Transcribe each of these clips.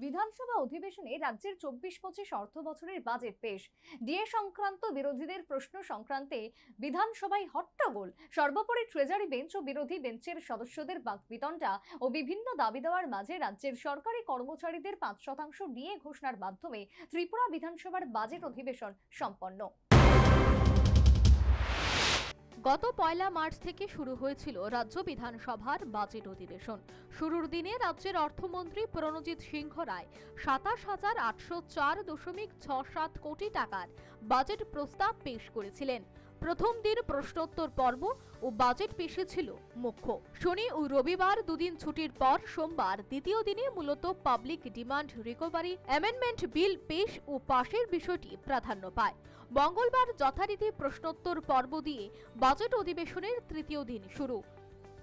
বিধানসভা অধিবেশনে রাজ্যের 24-25 অর্থ বছরের বাজেট পেশ। ডিএ সংক্রান্ত বিরোধীদের প্রশ্ন সংক্রান্তে বিধানসভায় হট্টগোল। সর্বোপরি ট্রেজারি বেঞ্চ ও বিরোধী বেঞ্চের সদস্যদের বাকবিতণ্ডা ও বিভিন্ন দাবি দেওয়ার মাঝে রাজ্যের সরকারি কর্মচারীদের 5% ডিএ ঘোষণার মাধ্যমে ত্রিপুরা বিধানসভার বাজেট অধিবেশন সম্পন্ন। গত 1 মার্চ থেকে শুরু হয়েছিল রাজ্য বিধানসভার বাজেট অধিবেশন। শুরুর দিনে রাজ্যের অর্থমন্ত্রী প্রণজিৎ সিংহ রায় 27,804.67 কোটি টাকার বাজেট প্রস্তাব পেশ করেছিলেন। প্রথম দিন প্রশ্নোত্তর পর্ব ও বাজেট পেশে ছিল মুখ্য। শনি ও রবিবার দুদিন ছুটির পর সোমবার দ্বিতীয় দিনে মূলত public demand recovery amendment bill পেশ ও পাশের বিষয়টি প্রাধান্য পায়। মঙ্গলবার যথারীতি প্রশ্নোত্তর পর্ব দিয়ে বাজেট অধিবেশনের তৃতীয় দিন শুরু।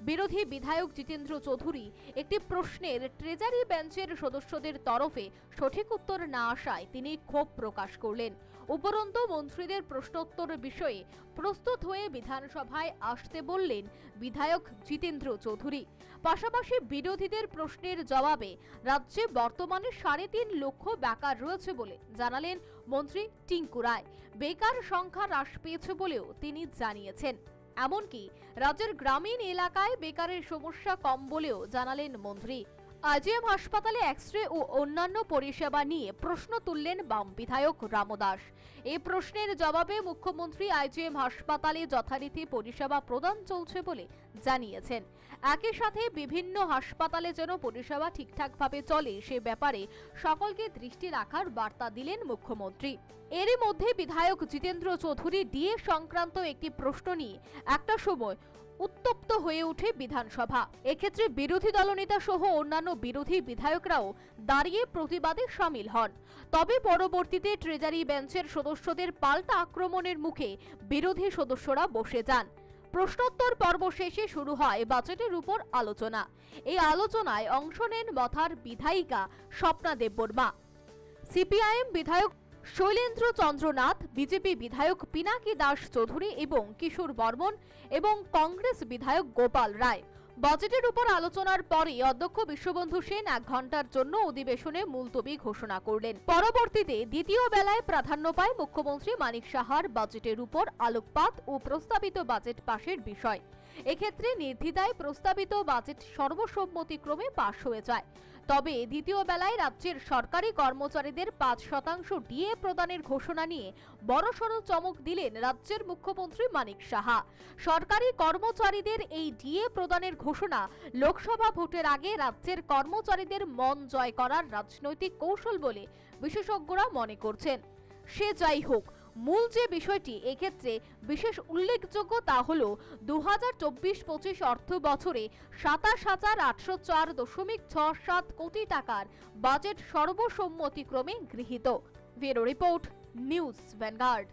বিরোধী বিধায়ক জিতেন্দ্র চৌধুরী একটি প্রশ্নের ট্রেজারি বেঞ্চের সদস্যদের তরফে সঠিক উত্তর না আসায় তিনি ক্ষোভ প্রকাশ করলেন। উপরন্তু মন্ত্রীদের প্রশ্নোত্তর বিষয়ে প্রস্তুত হয়ে বিধানসভায় আসতে বললেন বিধায়ক জিতেন্দ্র চৌধুরী। পাশাপাশি বিরোধীদের প্রশ্নের জবাবে রাজ্যে বর্তমানে 3.5 লক্ষ বেকার রয়েছে বলে জানালেন মন্ত্রী টিঙ্কু রায়। বেকার সংখ্যা হ্রাস পেয়েছে বলেও তিনি জানিয়েছেন। এমনকি রাজ্যের গ্রামীণ এলাকায় বেকারের সমস্যা কম বলেও জানালেন মন্ত্রী। আইজিএম হাসপাতালে এক্স-রে ও অন্যান্য পরিষেবা নিয়ে প্রশ্ন তুললেন বাম বিধায়ক রামদাস। এই প্রশ্নের জবাবে মুখ্যমন্ত্রী আইজিএম হাসপাতালে যথারীতি পরিষেবা প্রদান চলছে বলে জানিয়েছেন। একই সাথে বিভিন্ন হাসপাতালে যেন পরিষেবা ঠিকঠাকভাবে চলে সে ব্যাপারে সকলকে দৃষ্টি রাখার বার্তা দিলেন মুখ্যমন্ত্রী। এরই মধ্যে বিধায়ক জিতেন্দ্র চৌধুরী ডিএ সংক্রান্ত একটি প্রশ্ন নিয়ে একটা সময় উত্তপ্ত হয়ে ওঠে বিধানসভা। এক্ষেত্রে বিরোধী দলনেতা সহ অন্যান্য বিরোধী বিধায়করাও দাঁড়িয়ে প্রতিবাদে সামিল হন। তবে পরবর্তীতে ট্রেজারি বেঞ্চের সদস্যদের পাল্টা আক্রমণের মুখে বিরোধী সদস্যরা বসে যান। প্রশ্নোত্তর পর্ব শেষে শুরু হয় বাজেটের উপর আলোচনা। এই আলোচনায় অংশ নেন মথার বিধায়িকা স্বপ্না দেববর্মা, সিপিআইএম বিধায়ক শৈলেন্দ্র চন্দ্রনাথ, বিজেপি বিধায়ক পিনাকি দাস চৌধুরী এবং কিশোর বর্মন এবং কংগ্রেস বিধায়ক গোপাল রায়। বাজেটের উপর আলোচনার পরে অধ্যক্ষ বিশ্ববন্ধু সেন 1 ঘন্টার জন্য অধিবেশনে মুলতবি ঘোষণা করলেন। পরবর্তীতে দ্বিতীয় বেলায় প্রাধান্য পায় মুখ্যমন্ত্রী মানিক সাহার বাজেটের উপর আলোকপাত ও প্রস্তাবিত বাজেট পাশের বিষয়। এক্ষেত্রে নির্দ্বিধায় প্রস্তাবিত বাজেট সর্বসম্মতিক্রমে পাশ হয়ে যায়। তবে দ্বিতীয় বেলায় রাজ্যের সরকারি কর্মচারীদের 5% ডিএ প্রদানের ঘোষণা নিয়ে বড়সড় চমক দিলেন রাজ্যের মুখ্যমন্ত্রী মানিক সাহা। সরকারি কর্মচারীদের এই ডিএ প্রদানের ঘোষণা লোকসভা ভোটের আগে রাজ্যের কর্মচারীদের মন জয় করার রাজনৈতিক কৌশল বলে বিশেষজ্ঞরা মনে করছেন। সে যাই হোক, মূল যে বিষয়টি এক্ষেত্রে বিশেষ উল্লেখযোগ্য তা হল 2024-25 অর্থ বছরে 27,804.67 কোটি টাকার বাজেট সর্বসম্মতিক্রমে গৃহীত। Bureau report, news vanguard.